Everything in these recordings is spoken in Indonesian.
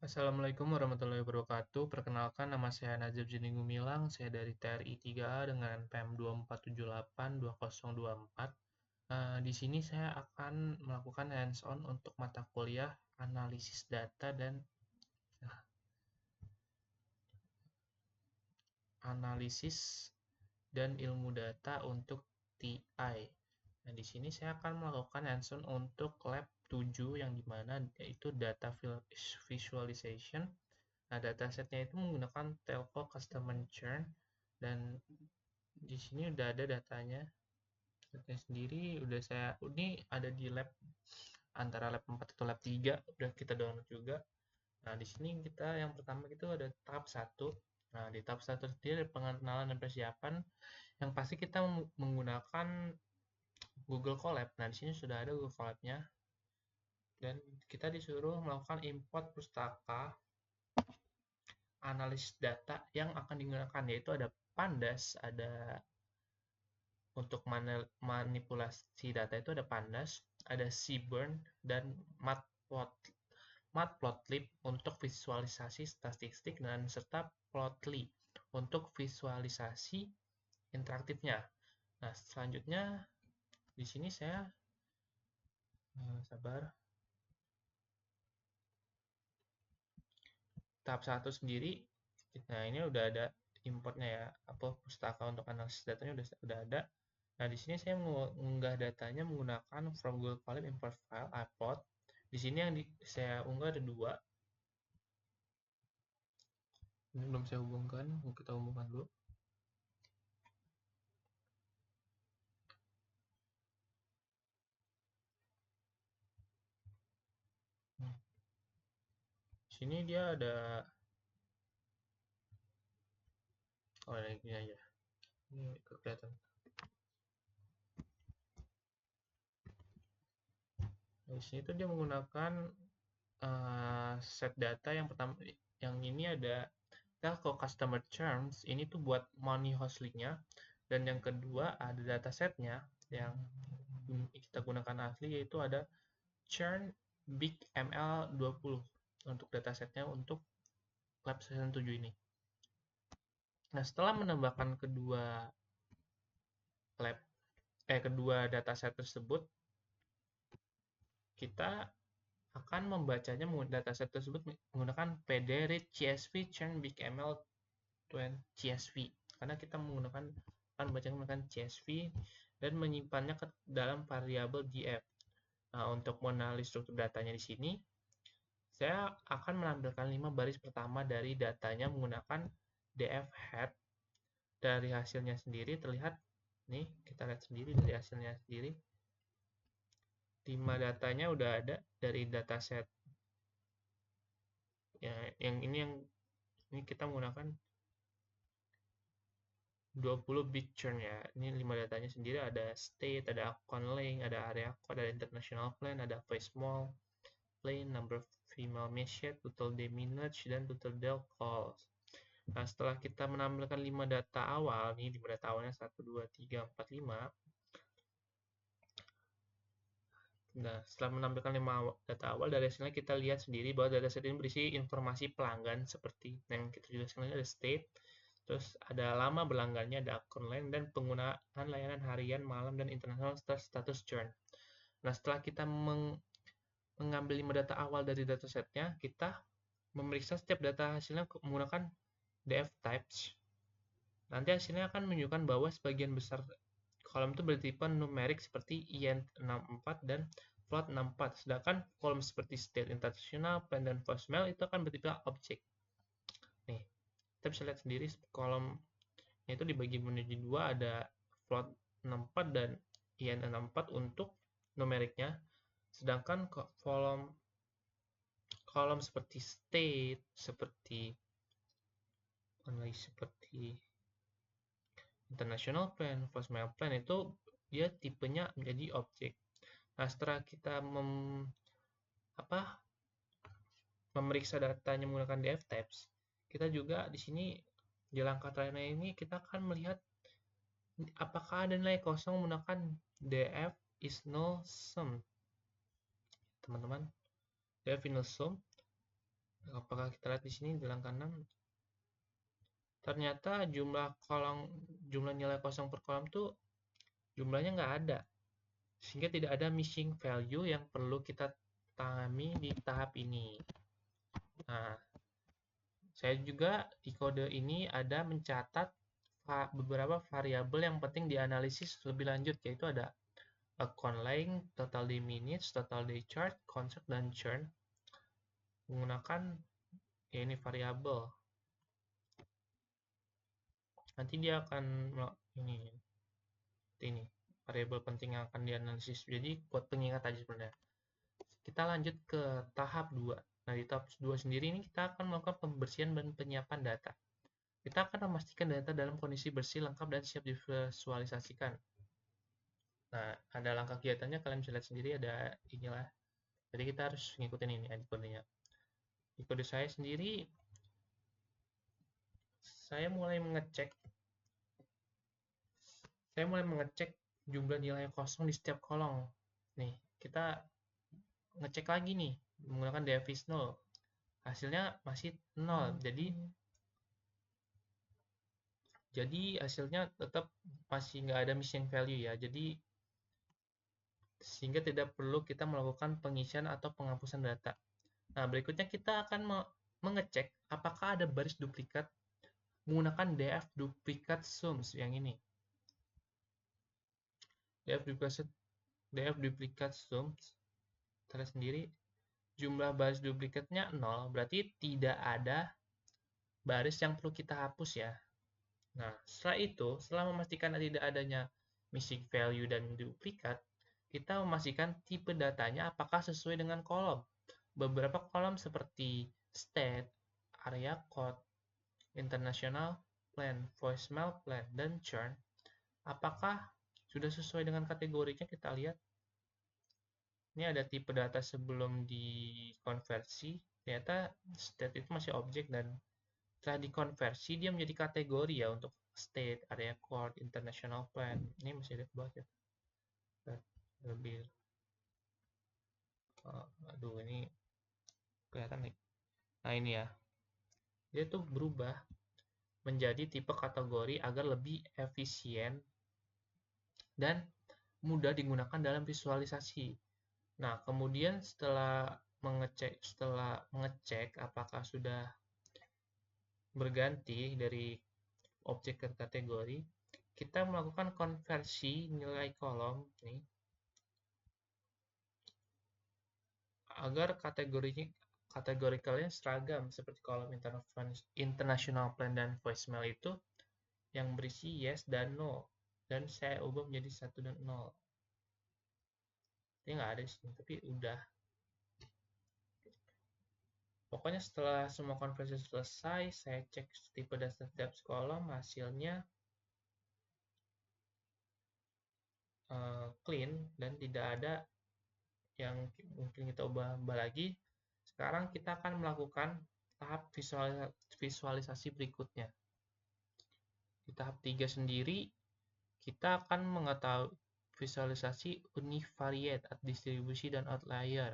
Assalamualaikum warahmatullahi wabarakatuh. Perkenalkan, nama saya Najib Jeni Gumilang. Saya dari TRI 3A dengan PEM 2478-2024. Di sini saya akan melakukan hands-on untuk mata kuliah analisis data dan analisis dan ilmu data untuk TI. Nah, di sini saya akan melakukan hands-on untuk lab 7 yang dimana yaitu data visualization. Nah, datasetnya itu menggunakan telco customer churn dan di sini udah ada datanya. Datanya sendiri udah ini ada di lab antara lab 4 atau lab 3 udah kita download juga. Nah, di sini kita yang pertama itu ada tahap 1. Nah, di tahap 1 sendiri ada pengenalan dan persiapan yang pasti kita menggunakan Google Colab. Nah, di sini sudah ada Google Colab-nya dan kita disuruh melakukan import pustaka analis data yang akan digunakan, yaitu ada Pandas, ada untuk manipulasi data itu ada Pandas, ada Seaborn, dan Matplotlib untuk visualisasi statistik dan serta Plotly untuk visualisasi interaktifnya. Nah, selanjutnya di sini saya sabar. Tahap 1 sendiri, nah ini udah ada importnya ya, apa pustaka untuk analisis datanya udah ada. Nah, di sini saya mengunggah datanya menggunakan from Google Colab import file upload. Di sini yang saya unggah ada dua. Ini belum saya hubungkan, kita hubungkan dulu. Di sini dia ada, oh ini aja, ini kelihatan. Di sini tuh dia menggunakan set data yang pertama, yang ini ada telco customer terms, ini tuh buat money hostling-nya, dan yang kedua ada datasetnya yang kita gunakan asli, yaitu ada churn big ml 20 untuk datasetnya untuk lab season 7 ini. Nah, setelah menambahkan kedua dataset tersebut, kita akan membacanya dataset tersebut menggunakan pdread csv churn big ml 20 csv, karena kita akan membacanya menggunakan csv dan menyimpannya ke dalam variabel df. Nah, untuk mengenali struktur datanya di sini, saya akan menampilkan 5 baris pertama dari datanya menggunakan df head. Dari hasilnya sendiri terlihat, nih kita lihat sendiri dari hasilnya sendiri, 5 datanya udah ada dari dataset ya, yang ini kita menggunakan 20 bit churn ya. Ini 5 datanya sendiri, ada state, ada account link, ada area code, ada international plan, ada voice small plane, number of female message, total day minutes, dan total day calls. Nah, setelah kita menampilkan 5 data awal, nih 5 data awalnya 1, 2, 3, 4, 5. Nah, setelah menampilkan 5 data awal, dari hasilnya kita lihat sendiri bahwa dataset ini berisi informasi pelanggan seperti yang kita jelaskan ini, ada state, terus ada lama berlanggannya, ada akun lain, dan penggunaan layanan harian, malam, dan international status churn. Nah, setelah kita mengambil 5 data awal dari datasetnya, kita memeriksa setiap data hasilnya menggunakan df types. Nanti hasilnya akan menunjukkan bahwa sebagian besar kolom itu bertipe numerik seperti int64 dan float64, sedangkan kolom seperti state, international, plan, dan voicemail itu akan bertipe objek. Nih, kita bisa lihat sendiri kolomnya itu dibagi menjadi dua, ada float64 dan int64 untuk numeriknya, sedangkan kolom seperti state, seperti international plan, voicemail plan itu dia tipenya menjadi objek. Nah, setelah kita memeriksa datanya menggunakan df types, kita juga di sini di langkah terakhir ini kita akan melihat apakah ada nilai kosong menggunakan df is null sum. Teman-teman, df is null sum Apakah kita lihat di sini di langkah 6, ternyata jumlah nilai kosong per kolom tuh jumlahnya nggak ada, sehingga tidak ada missing value yang perlu kita tangani di tahap ini. Nah, saya juga di kode ini ada mencatat beberapa variabel yang penting dianalisis lebih lanjut, yaitu ada account length, total day minutes, total day charge, contract, dan churn menggunakan ya ini variabel. Nanti dia akan ini variabel penting yang akan dianalisis. Jadi buat pengingat aja sebenarnya. Kita lanjut ke tahap 2. Nah, di tahap 2 sendiri ini kita akan melakukan pembersihan dan penyiapan data. Kita akan memastikan data dalam kondisi bersih, lengkap, dan siap divisualisasikan. Nah, ada langkah kegiatannya, kalian bisa lihat sendiri, ada inilah. Jadi kita harus ngikutin ini kodenya. Di kode saya sendiri, saya mulai mengecek jumlah nilai kosong di setiap kolom. Nih, kita ngecek lagi nih menggunakan Davis 0. Hasilnya masih 0. Jadi hasilnya tetap masih nggak ada missing value ya. Jadi sehingga tidak perlu kita melakukan pengisian atau penghapusan data. Nah, berikutnya kita akan mengecek apakah ada baris duplikat menggunakan df duplicate sums yang ini. df duplicate sums terlihat sendiri, jumlah baris duplikatnya 0, berarti tidak ada baris yang perlu kita hapus ya. Nah, setelah memastikan tidak adanya missing value dan duplikat, kita memastikan tipe datanya apakah sesuai dengan kolom. Beberapa kolom seperti state, area code, international plan, voicemail plan, dan churn, apakah sudah sesuai dengan kategorinya. Kita lihat. Ini ada tipe data sebelum dikonversi. Ternyata state itu masih objek, dan setelah dikonversi dia menjadi kategori ya untuk state, area code, international plan. Ini masih ada bawah ya. Lebih aduh ini kelihatan nih. Nah, ini ya. Dia tuh berubah menjadi tipe kategori agar lebih efisien dan mudah digunakan dalam visualisasi. Nah, kemudian setelah mengecek apakah sudah berganti dari objek ke kategori, kita melakukan konversi nilai kolom nih agar kategori kalian seragam seperti kolom international plan dan voicemail itu yang berisi yes dan no, dan saya ubah menjadi 1 dan 0. Ini nggak ada di sini, tapi udah. Pokoknya setelah semua konversi selesai, saya cek tipe dan setiap kolom, hasilnya clean dan tidak ada yang mungkin kita ubah lagi. Sekarang kita akan melakukan tahap visualisasi berikutnya. Di tahap 3 sendiri, kita akan mengetahui visualisasi univariate, distribusi, dan outlier.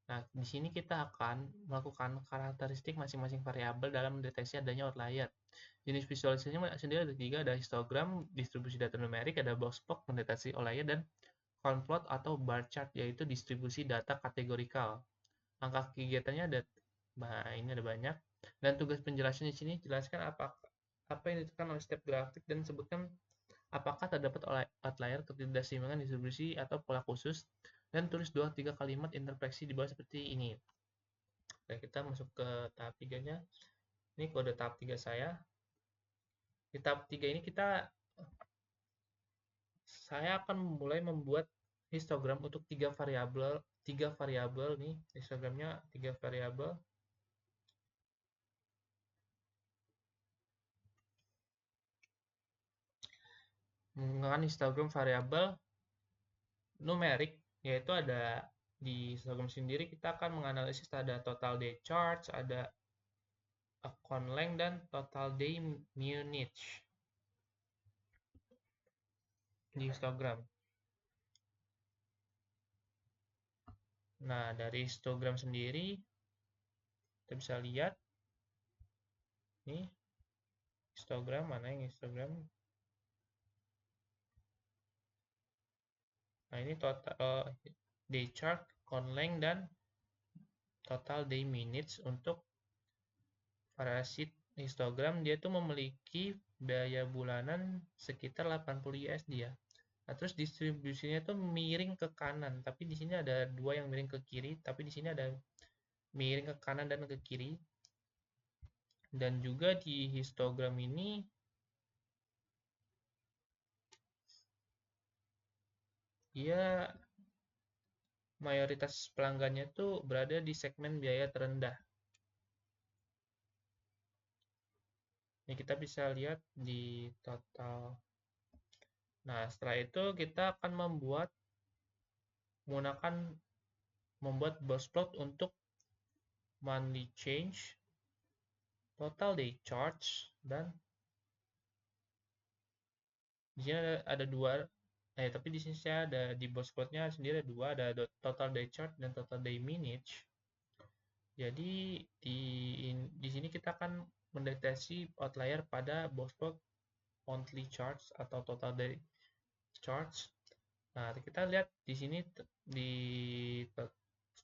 Nah, di sini kita akan melakukan karakteristik masing-masing variabel dalam mendeteksi adanya outlier. Jenis visualisasinya sendiri ada 3, ada histogram, distribusi data numerik, ada box plot, mendeteksi outlier, dan conplot atau bar chart, yaitu distribusi data kategorikal. Langkah kegiatannya ada, ini ada banyak. Dan tugas penjelasan di sini jelaskan apa yang ditentukan oleh setiap grafik dan sebutkan apakah terdapat outlier, ketidakseimbangan distribusi, atau pola khusus, dan tulis 2-3 kalimat interpretasi di bawah seperti ini. Oke, kita masuk ke tahap 3-nya. Ini kode tahap 3 saya. Di tahap 3 ini saya akan mulai membuat histogram untuk 3 variabel nih. Histogramnya 3 variabel. Menggunakan histogram variabel numerik, yaitu ada di histogram sendiri kita akan menganalisis ada total day charge, ada account length, dan total day minutes di histogram. Nah, dari histogram sendiri Kita bisa lihat nih histogram, mana yang histogram. Nah, ini total day chart, conlength, dan total day minutes untuk parasit histogram. Dia tuh memiliki biaya bulanan sekitar 80 USD ya. Nah, terus distribusinya tuh miring ke kanan, tapi di sini ada dua yang miring ke kiri, tapi di sini ada miring ke kanan dan ke kiri. Dan juga di histogram ini dia mayoritas pelanggannya tuh berada di segmen biaya terendah. Ini kita bisa lihat di total. Nah, setelah itu kita akan membuat box plot untuk monthly change, total day charge, dan di sini ada dua. Tapi di sini saya ada di box plotnya sendiri ada dua, ada total day charge dan total day minutes. Jadi di sini kita akan mendeteksi outlier pada box plot monthly charge atau total day charge. Nah, kita lihat di sini di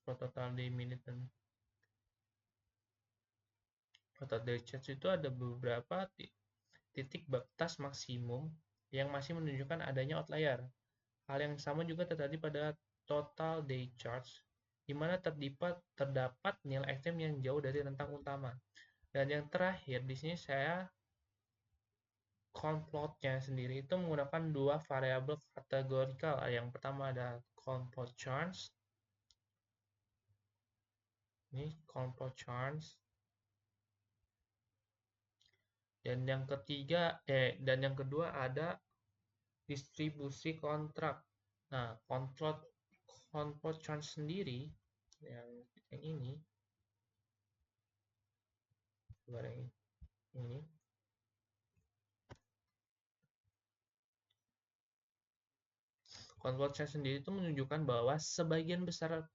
total day minute dan total day charge itu ada beberapa titik batas maksimum yang masih menunjukkan adanya outlier. Hal yang sama juga terjadi pada total day charge, di mana terdapat nilai ekstrem yang jauh dari rentang utama. Dan yang terakhir, di sini saya count plotnya sendiri itu menggunakan dua variabel kategorikal. Yang pertama ada count plot charge. Ini count plot charge. Dan yang kedua ada distribusi kontrak. Nah, count plot charge sendiri yang ini ini count charge sendiri itu menunjukkan bahwa sebagian besar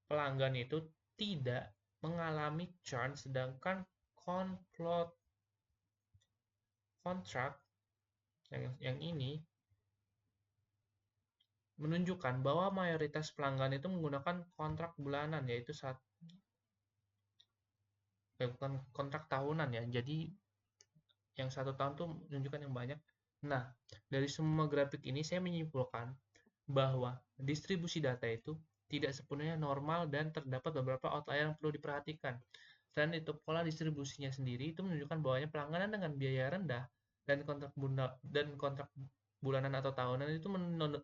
pelanggan itu tidak mengalami churn, sedangkan count contract yang ini menunjukkan bahwa mayoritas pelanggan itu menggunakan kontrak bulanan, yaitu bukan kontrak tahunan ya. Jadi yang 1 tahun tuh menunjukkan yang banyak. Nah, dari semua grafik ini saya menyimpulkan bahwa distribusi data itu tidak sepenuhnya normal dan terdapat beberapa outlier yang perlu diperhatikan. Selain itu, pola distribusinya sendiri itu menunjukkan bahwa pelangganan dengan biaya rendah dan kontrak bulanan atau tahunan itu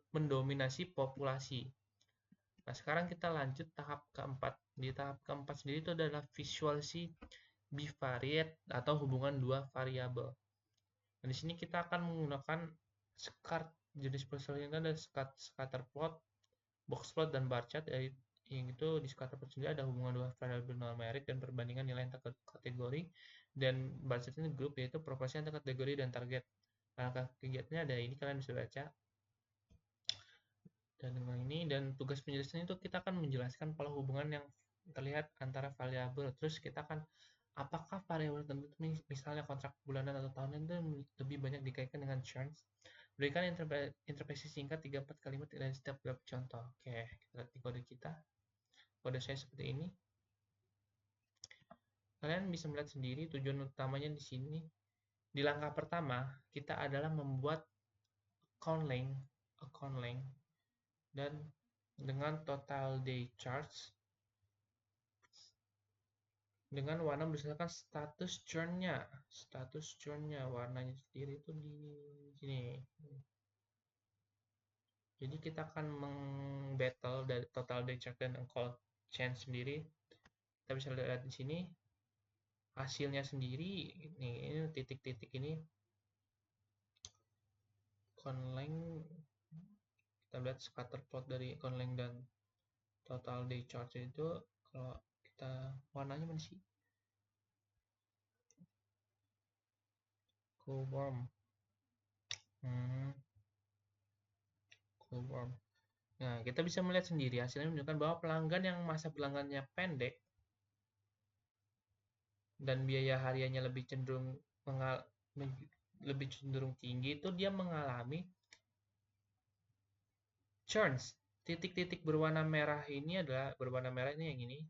mendominasi populasi. Nah, sekarang kita lanjut tahap keempat. Di tahap keempat sendiri itu adalah visualisasi bivariate atau hubungan dua variabel. Nah, di sini kita akan menggunakan jenis visualisasi itu ada scatter plot, box plot, dan bar chart. Yang itu di scatter plot sendiri ada hubungan dua variabel numerik dan perbandingan nilai antar kategori, dan bar chart ini grup yaitu proporsi antar kategori dan target. Nah, kegiatannya ada ini, kalian bisa baca. Dan dengan ini dan tugas penjelasan itu kita akan menjelaskan pola hubungan yang terlihat antara variabel. Terus kita akan apakah variabel tertentu misalnya kontrak bulanan atau tahunan itu lebih banyak dikaitkan dengan churn. Berikan interpretasi singkat 3-4 kalimat dari setiap contoh. Oke, kita lihat di kode kita. Kode saya seperti ini. Kalian bisa melihat sendiri tujuan utamanya di sini. Di langkah pertama, kita adalah membuat account length dan dengan total day charge dengan warna berdasarkan status churnnya warnanya sendiri itu di sini. Jadi kita akan mengbattle dari total day charge dan call change sendiri. Kita bisa lihat di sini hasilnya sendiri. Ini titik-titik ini conlength. Kita lihat scatter plot dari conlength dan total day charge itu. Kalau kita warnanya mana sih? Coolworm. Coolworm. Nah, kita bisa melihat sendiri hasilnya menunjukkan bahwa pelanggan yang masa pelanggannya pendek dan biaya hariannya lebih cenderung tinggi, itu dia mengalami churns. Titik-titik berwarna merah ini adalah berwarna merah ini yang ini.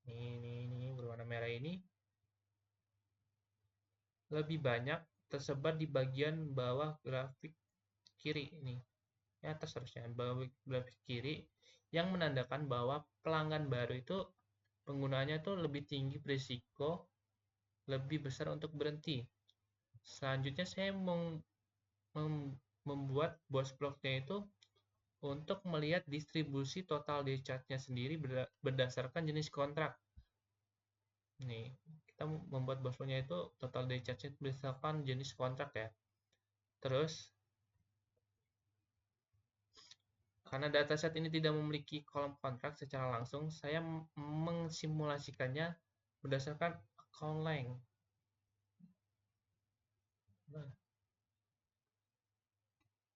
Ini berwarna merah ini lebih banyak tersebar di bagian bawah grafik kiri ini. Atas harusnya bawah grafik kiri yang menandakan bahwa pelanggan baru itu penggunaannya itu lebih tinggi berisiko lebih besar untuk berhenti. Selanjutnya saya membuat box plotnya itu untuk melihat distribusi total day charge-nya sendiri berdasarkan jenis kontrak. Nih, kita membuat box plotnya itu total day charge-nya berdasarkan jenis kontrak ya. Terus, karena dataset ini tidak memiliki kolom kontrak secara langsung, saya mengsimulasikannya berdasarkan account length. Nah,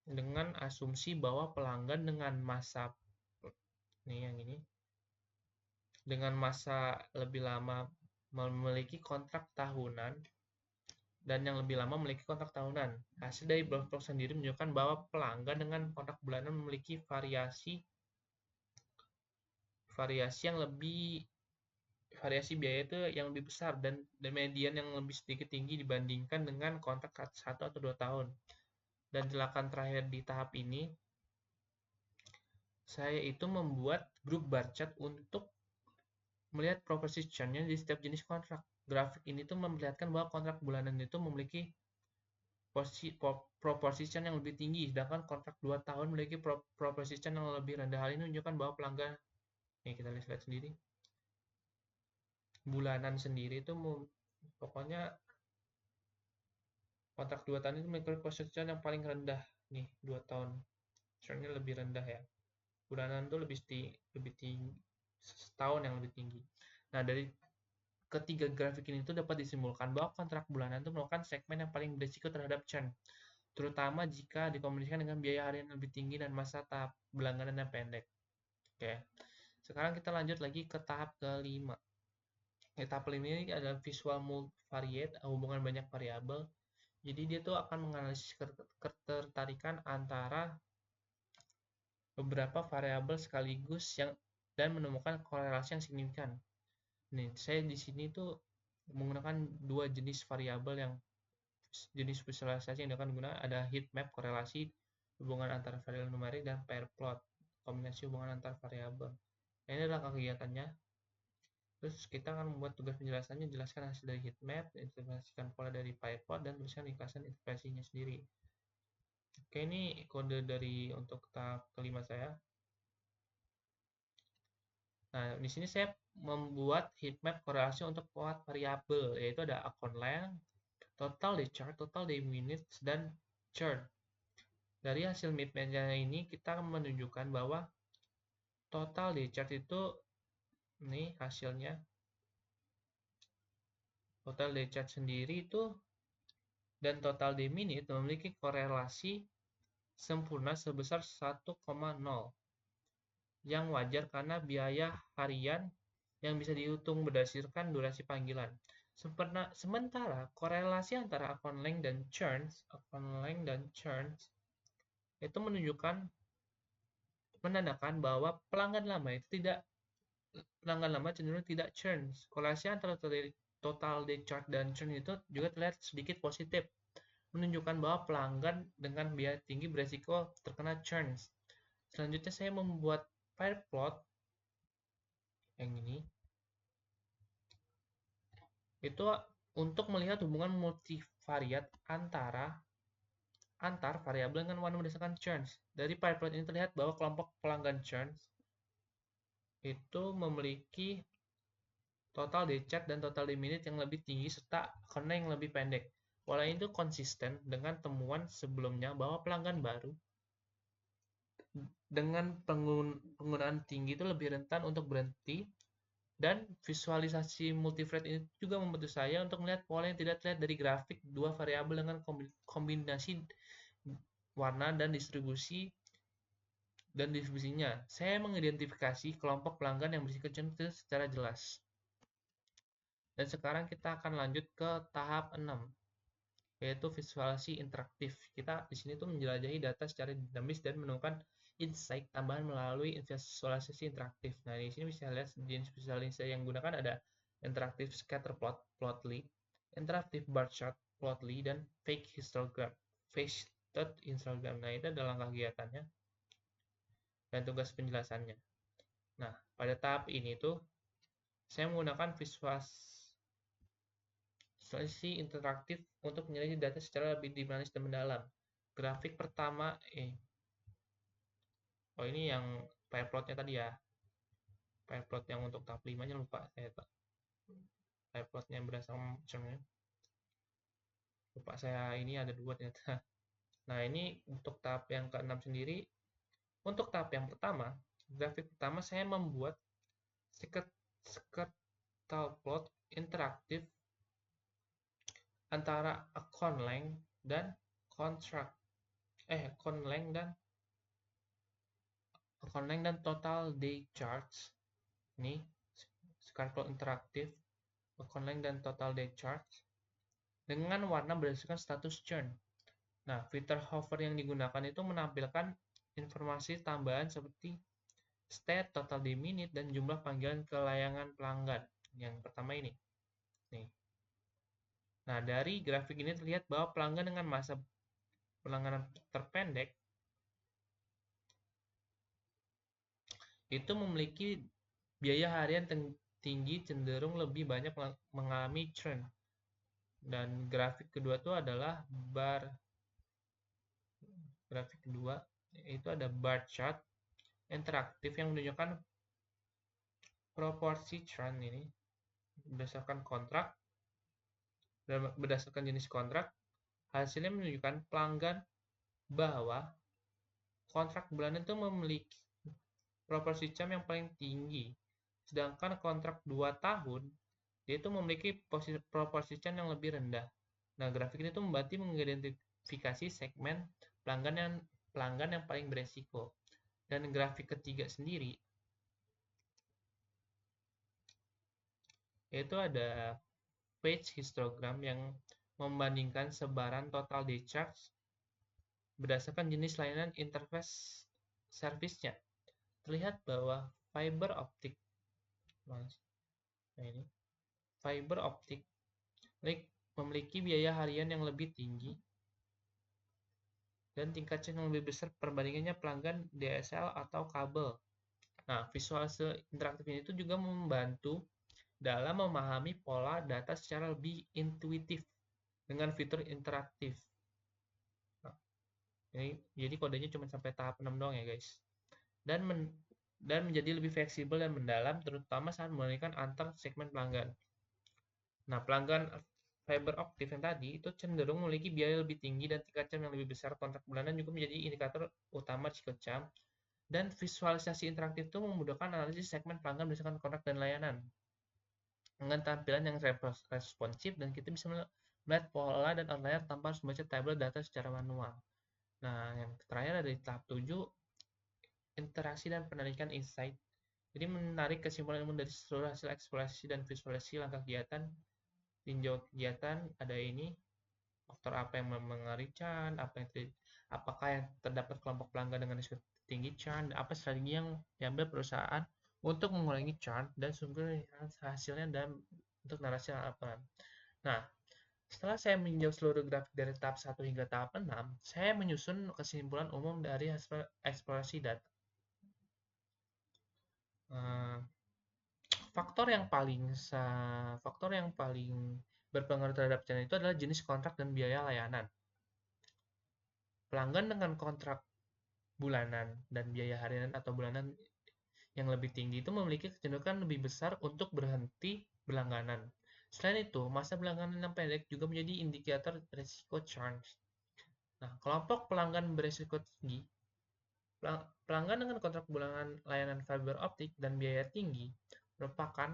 dengan asumsi bahwa pelanggan dengan masa dengan masa lebih lama memiliki kontrak tahunan dan yang lebih lama memiliki kontrak tahunan. Hasil dari Bloomberg sendiri menunjukkan bahwa pelanggan dengan kontrak bulanan memiliki variasi biaya itu yang lebih besar dan median yang lebih sedikit tinggi dibandingkan dengan kontrak 1 atau 2 tahun. Dan tindakan terakhir di tahap ini, saya itu membuat grup bar chart untuk melihat proporsi churn-nya di setiap jenis kontrak. Grafik ini tuh memperlihatkan bahwa kontrak bulanan itu memiliki proporsi churn yang lebih tinggi, sedangkan kontrak 2 tahun memiliki proporsi churn yang lebih rendah. Hal ini menunjukkan bahwa pelanggan, nih kita lihat sendiri, bulanan sendiri itu pokoknya kontrak 2 tahun itu memiliki proporsi churn yang paling rendah. Nih, 2 tahun. Churn-nya lebih rendah ya. Bulanan itu lebih tinggi, setahun yang lebih tinggi. Nah, dari ketiga grafik ini itu dapat disimpulkan bahwa kontrak bulanan itu merupakan segmen yang paling berisiko terhadap churn, terutama jika dikombinasikan dengan biaya harian yang lebih tinggi dan masa tahap berlangganan yang pendek. Oke, sekarang kita lanjut lagi ke tahap kelima. Tahap kelima ini adalah visual multivariate, hubungan banyak variabel. Jadi dia tuh akan menganalisis ketertarikan antara beberapa variabel sekaligus dan menemukan korelasi yang signifikan. Nih, saya di sini tuh menggunakan dua jenis variabel yang jenis visualisasi yang akan digunakan ada heat map, korelasi hubungan antara variabel numerik, dan pair plot, kombinasi hubungan antar variabel. Nah, ini adalah kegiatannya. Terus kita akan membuat tugas penjelasannya, jelaskan hasil dari heat map, interpretasikan pola dari pair plot, dan tuliskan ringkasan interpretasinya sendiri. Oke, ini kode untuk tahap kelima saya. Nah, di sini saya membuat heat map korelasi untuk 4 variabel, yaitu ada account length, total day charge, total day minutes, dan churn. Dari hasil heat map-nya ini kita menunjukkan bahwa total day charge itu ini hasilnya. Total day charge sendiri itu dan total day minute memiliki korelasi sempurna sebesar 1,0 yang wajar karena biaya harian yang bisa dihitung berdasarkan durasi panggilan. Sementara korelasi antara account length dan churns itu menandakan bahwa pelanggan lama cenderung tidak churn. Korelasi antara total day charge dan churn itu juga terlihat sedikit positif, menunjukkan bahwa pelanggan dengan biaya tinggi beresiko terkena churn. Selanjutnya saya membuat pair plot yang ini. Itu untuk melihat hubungan multivariat antar variabel dengan warna berdasarkan churns. Dari pair plot ini terlihat bahwa kelompok pelanggan churns itu memiliki total day charge dan total day minute yang lebih tinggi serta account yang lebih pendek. Pola ini itu konsisten dengan temuan sebelumnya bahwa pelanggan baru dengan penggunaan tinggi itu lebih rentan untuk berhenti, dan visualisasi multivariate ini juga membantu saya untuk melihat pola yang tidak terlihat dari grafik dua variabel dengan kombinasi warna dan distribusinya. Saya mengidentifikasi kelompok pelanggan yang berisiko churn secara jelas. Dan sekarang kita akan lanjut ke tahap 6, yaitu visualisasi interaktif. Kita di sini tuh menjelajahi data secara dinamis dan menemukan insight tambahan melalui visualisasi interaktif. Nah, di sini bisa lihat jenis visualisasi yang digunakan ada interaktif scatter plot, plotly, interaktif bar chart, plotly, dan fake histogram, faced histogram. Nah, itu adalah kegiatannya dan tugas penjelasannya. Nah, pada tahap ini tuh saya menggunakan visualisasi interaktif untuk menyelidiki data secara lebih dinamis dan mendalam. Grafik pertama, oh ini yang pie plotnya tadi ya. Pie plot yang untuk tahap 5-nya lupa saya. Pie plotnya berdasarkan churn-nya. Lupa saya, ini ada 2 ternyata. Nah, ini untuk tahap yang ke-6 sendiri. Untuk tahap yang pertama, grafik pertama saya membuat scatter plot interaktif antara account length dan account length dan total day charts. Ini scatter plot interaktif account length dan total day charts dengan warna berdasarkan status churn. Nah, filter hover yang digunakan itu menampilkan informasi tambahan seperti state, total day minute, dan jumlah panggilan ke layanan pelanggan. Yang pertama ini. Nih. Nah, dari grafik ini terlihat bahwa pelanggan dengan masa pelangganan terpendek itu memiliki biaya harian tinggi, cenderung lebih banyak mengalami churn. Dan grafik kedua itu adalah grafik kedua itu ada bar chart interaktif yang menunjukkan proporsi churn ini berdasarkan kontrak dan berdasarkan jenis kontrak. Hasilnya menunjukkan pelanggan bahwa kontrak bulanan itu memiliki proporsi churn yang paling tinggi, sedangkan kontrak 2 tahun dia itu memiliki proporsi churn yang lebih rendah. Nah, grafik ini tuh membantu mengidentifikasi segmen pelanggan yang paling beresiko. Dan grafik ketiga sendiri yaitu ada page histogram yang membandingkan sebaran total day charge berdasarkan jenis layanan interface service-nya. Terlihat bahwa fiber optik memiliki biaya harian yang lebih tinggi dan tingkat charge yang lebih besar perbandingannya pelanggan DSL atau kabel. Nah, visualisasi interaktif ini itu juga membantu dalam memahami pola data secara lebih intuitif dengan fitur interaktif. Nah, jadi kodenya cuma sampai tahap 6 doang ya guys. Dan menjadi lebih fleksibel dan mendalam, terutama saat membandingkan antar segmen pelanggan. Nah, pelanggan fiber optik yang tadi itu cenderung memiliki biaya lebih tinggi dan tingkat churn yang lebih besar. Kontrak bulanan juga menjadi indikator utama risiko churn. Dan visualisasi interaktif itu memudahkan analisis segmen pelanggan berdasarkan kontrak dan layanan dengan tampilan yang responsif, dan kita bisa melihat pola dan outlier tanpa harus membaca tabel data secara manual. Nah, yang terakhir ada di tahap 7, interaksi dan penarikan insight. Jadi menarik kesimpulan ilmu dari seluruh hasil eksplorasi dan visualisasi langkah kegiatan. Tinjau kegiatan ada ini, faktor apa yang mempengaruhi churn, apakah yang terdapat kelompok pelanggan dengan risiko tinggi churn, apa strategi yang diambil perusahaan untuk mengurangi churn, dan sumber hasilnya dan untuk narasi laporan. Nah, setelah saya meninjau seluruh grafik dari tahap 1 hingga tahap 6, saya menyusun kesimpulan umum dari hasil eksplorasi data. Faktor yang paling berpengaruh terhadap churn itu adalah jenis kontrak dan biaya layanan. Pelanggan dengan kontrak bulanan dan biaya harian atau bulanan yang lebih tinggi itu memiliki kecenderungan lebih besar untuk berhenti berlangganan. Selain itu, masa berlangganan yang pendek juga menjadi indikator risiko churn. Nah, kelompok pelanggan berisiko tinggi, pelanggan dengan kontrak bulanan layanan fiber optik dan biaya tinggi merupakan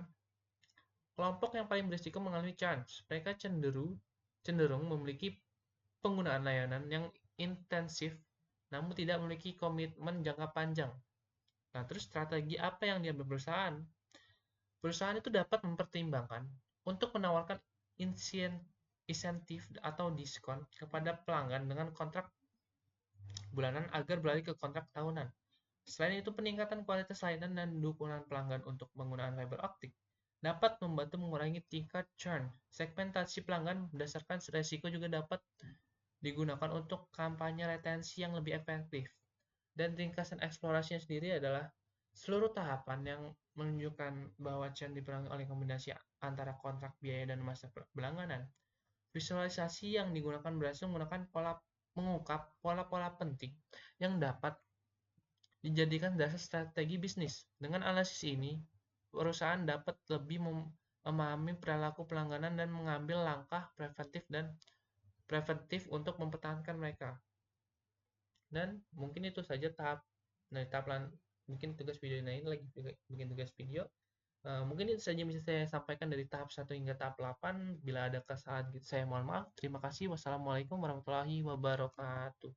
kelompok yang paling berisiko mengalami churn. Mereka cenderung memiliki penggunaan layanan yang intensif namun tidak memiliki komitmen jangka panjang. Nah, terus strategi apa yang diambil perusahaan? Perusahaan itu dapat mempertimbangkan untuk menawarkan insentif atau diskon kepada pelanggan dengan kontrak bulanan agar beralih ke kontrak tahunan. Selain itu, peningkatan kualitas layanan dan dukungan pelanggan untuk penggunaan fiber optik dapat membantu mengurangi tingkat churn. Segmentasi pelanggan berdasarkan resiko juga dapat digunakan untuk kampanye retensi yang lebih efektif. Dan ringkasan eksplorasinya sendiri adalah seluruh tahapan yang menunjukkan bahwa churn diperangi oleh kombinasi antara kontrak biaya dan masa berlangganan. Visualisasi yang digunakan berhasil mengungkap pola-pola penting yang dapat dijadikan dasar strategi bisnis. Dengan analisis ini, perusahaan dapat lebih memahami perilaku pelanggan dan mengambil langkah preventif untuk mempertahankan mereka. Dan mungkin itu saja mungkin tugas video ini lagi bikin tugas video. Mungkin itu saja bisa saya sampaikan dari tahap 1 hingga tahap 8. Bila ada kesalahan, saya mohon maaf. Terima kasih. Wassalamualaikum warahmatullahi wabarakatuh.